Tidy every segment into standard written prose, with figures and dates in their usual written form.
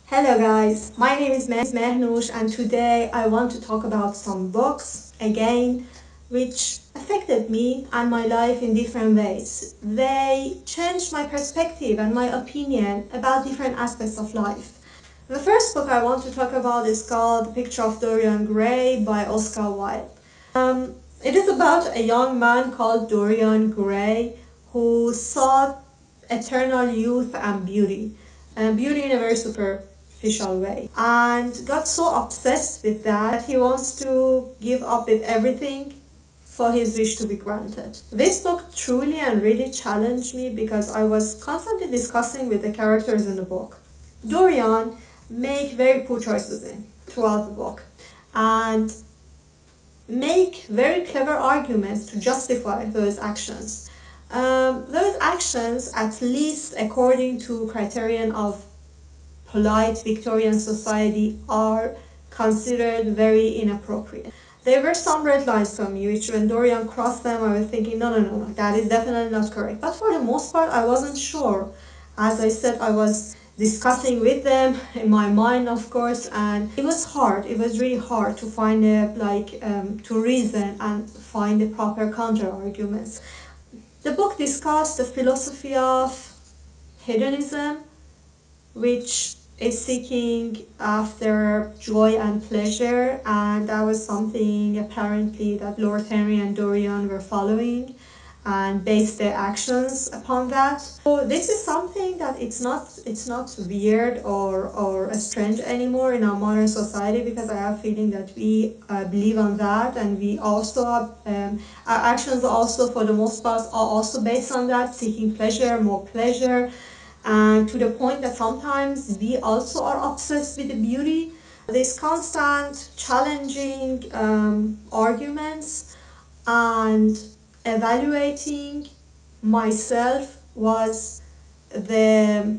Hello guys, my name is Mehnoush and today I want to talk about some books again which affected me and my life in different ways. They changed my perspective and my opinion about different aspects of life. The first book I want to talk about is called The Picture of Dorian Gray by Oscar Wilde. It is about a young man called Dorian Gray who sought eternal youth and beauty in a very superficial way, and got so obsessed with that he wants to give up with everything for his wish to be granted. This book truly and really challenged me because I was constantly discussing with the characters in the book. Dorian make very poor choices throughout the book and make very clever arguments to justify those actions. Those actions, at least according to criterion of polite Victorian society, are considered very inappropriate. There were some red lines for me, which when Dorian crossed them, I was thinking, no, that is definitely not correct. But for the most part, I wasn't sure. As I said, I was discussing with them in my mind, of course, and it was hard. It was really hard to find to reason and find the proper counter arguments. The book discussed the philosophy of hedonism, which is seeking after joy and pleasure, and that was something apparently that Lord Henry and Dorian were following and based their actions upon that. So this is something that it's not weird or strange anymore in our modern society, because I have a feeling that we believe on that, and we also our actions also for the most part are also based on that, seeking pleasure, more pleasure, and to the point that sometimes we also are obsessed with the beauty. This constant challenging arguments and evaluating myself was the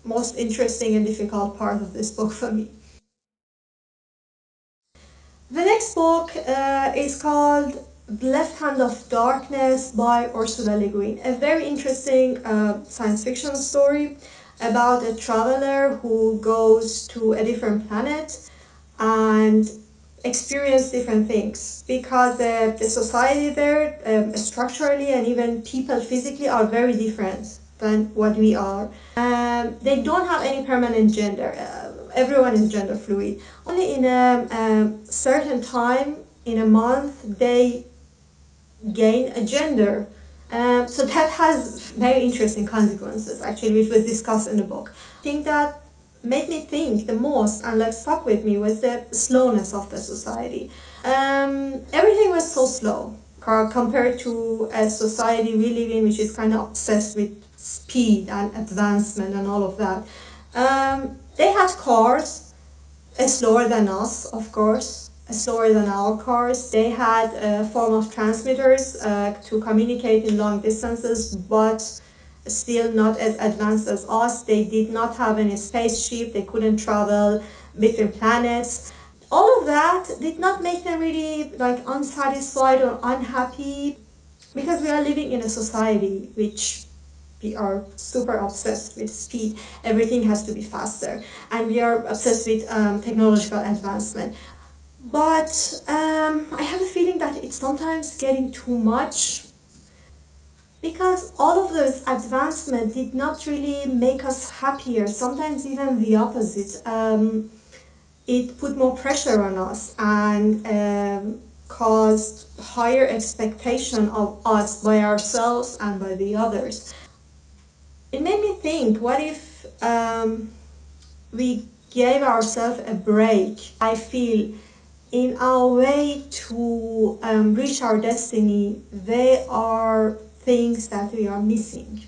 most interesting and difficult part of this book for me. The next book is called The Left Hand of Darkness by Ursula Le Guin. A very interesting science fiction story about a traveler who goes to a different planet and experience different things, because the society there structurally and even people physically are very different than what we are. They don't have any permanent gender. Everyone is gender fluid. Only in a certain time in a month they gain a gender. So that has very interesting consequences, actually, which was discussed in the book. I think that made me think the most and stuck with me was the slowness of the society. Everything was so slow compared to a society we live in, which is kind of obsessed with speed and advancement and all of that. They had cars, slower than us, of course, slower than our cars. They had a form of transmitters to communicate in long distances, but still not as advanced as us. They did not have any spaceship. They couldn't travel between planets. All of that did not make them really unsatisfied or unhappy, because we are living in a society which we are super obsessed with speed. Everything has to be faster, and we are obsessed with technological advancement. But I have a feeling that it's sometimes getting too much, because all of those advancements did not really make us happier. Sometimes even the opposite. It put more pressure on us and caused higher expectation of us by ourselves and by the others. It made me think, what if we gave ourselves a break? I feel in our way to reach our destiny, there are things that we are missing.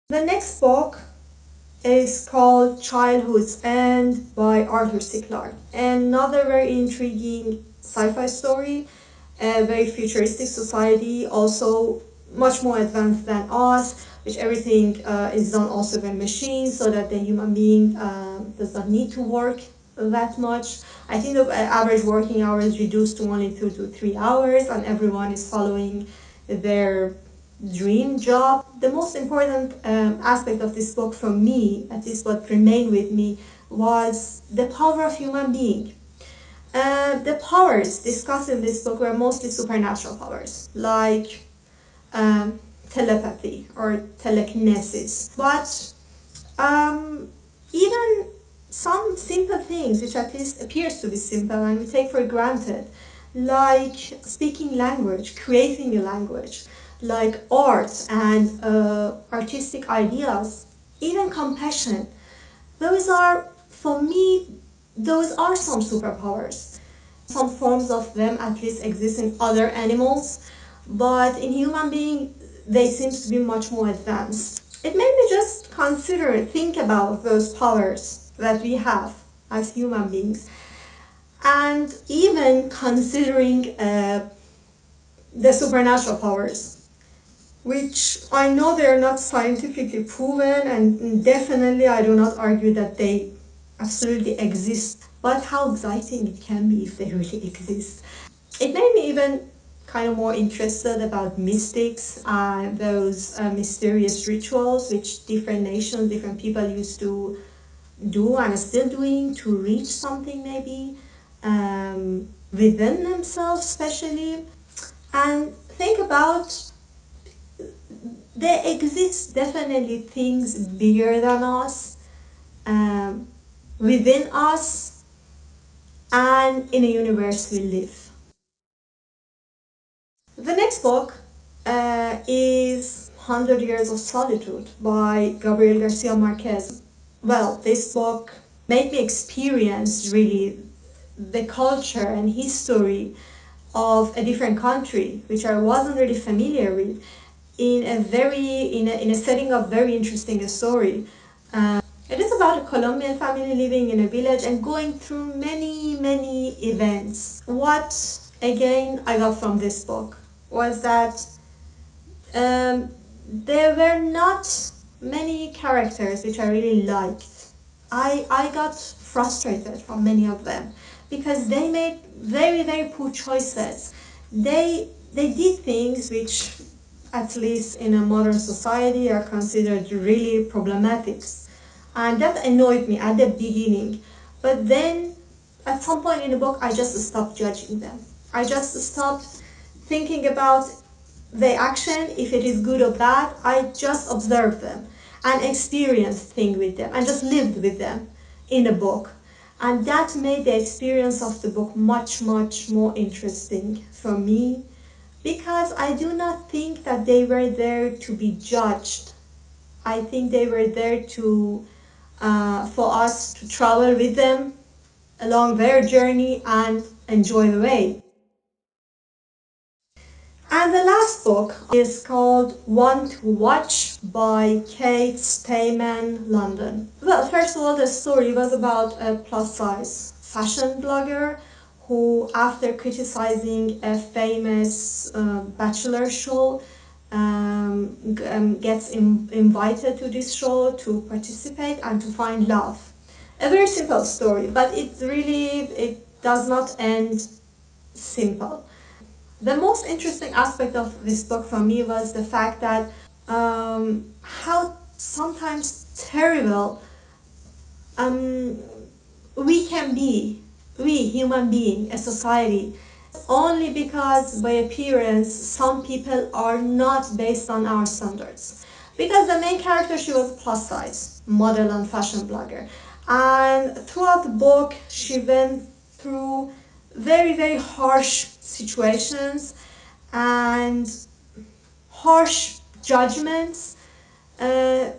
The next book is called Childhood's End by Arthur C. Clarke. Another very intriguing sci-fi story, a very futuristic society, also much more advanced than us, which everything is done also by machines, so that the human being does not need to work that much. I think the average working hour is reduced to only 2 to 3 hours, and everyone is following their dream job. The most important aspect of this book for me, at least what remained with me, was the power of human being. The powers discussed in this book were mostly supernatural powers, like um, telepathy or telekinesis. But even some simple things, which at least appears to be simple and we take for granted, like speaking language, creating a language, like art and artistic ideas, even compassion. Those are, for me, those are some superpowers. Some forms of them at least exist in other animals, but in human beings, they seem to be much more advanced. It made me just consider, think about those powers that we have as human beings, and even considering the supernatural powers, which I know they're not scientifically proven, and definitely I do not argue that they absolutely exist, but how exciting it can be if they really exist. It made me even kind of more interested about mystics and those mysterious rituals which different nations, different people used to do and are still doing to reach something maybe within themselves especially. And think about, there exist definitely things bigger than us, um, within us, and in a universe we live. The next book is 100 Years of Solitude by Gabriel Garcia Marquez. Well, this book made me experience really the culture and history of a different country, which I wasn't really familiar with, in a setting of very interesting story. It is about a Colombian family living in a village and going through many events. What, again, I got from this book was that um, there were not many characters which I really liked. I got frustrated from many of them because they made very poor choices. They did things which, at least in a modern society, are considered really problematic. And that annoyed me at the beginning. But then, at some point in the book, I just stopped judging them. I just stopped thinking about the action, if it is good or bad. I just observed them and experienced things with them and just lived with them in the book. And that made the experience of the book much more interesting for me, because I do not think that they were there to be judged. I think they were there to for us to travel with them along their journey and enjoy the way. And the last book is called One to Watch by Kate Stayman London. Well, first of all, the story was about a plus-size fashion blogger who, after criticizing a famous bachelor show, gets invited to this show to participate and to find love. A very simple story, but it does not end simple. The most interesting aspect of this book for me was the fact that how sometimes terrible um, we can be, we human being, a society, only because by appearance some people are not based on our standards. Because the main character, she was plus size model and fashion blogger, and throughout the book she went through very harsh situations and harsh judgments, uh,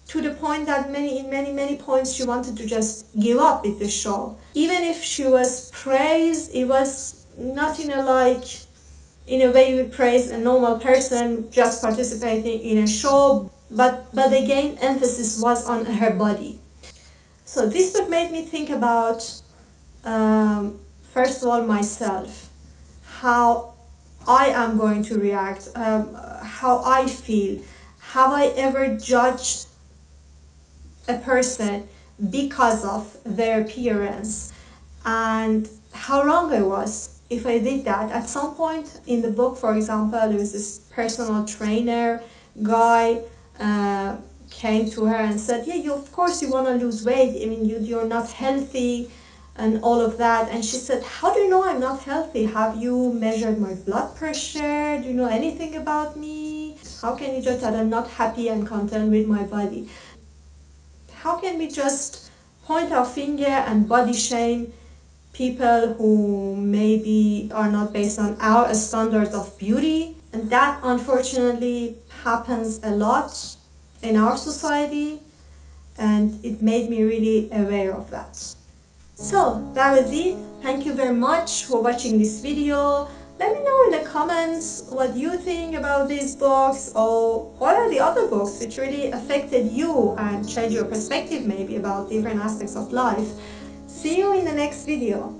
to the point that many points she wanted to just give up with the show. Even if she was praised, it was not in a way you would praise a normal person just participating in a show, but again emphasis was on her body. So this book made me think about, first of all, myself, how I am going to react, how I feel. Have I ever judged a person because of their appearance, and how wrong I was? if I did that. At some point in the book, for example, there was this personal trainer guy came to her and said, yeah, you, of course you want to lose weight. I mean, you're not healthy and all of that. And she said, how do you know I'm not healthy? Have you measured my blood pressure? Do you know anything about me? How can you judge that I'm not happy and content with my body? How can we just point our finger and body shame people who maybe are not based on our standards of beauty? And that unfortunately happens a lot in our society, and it made me really aware of that. So that was it. Thank you very much for watching this video. Let me know in the comments what you think about these books, or what are the other books which really affected you and changed your perspective maybe about different aspects of life. See you in the next video.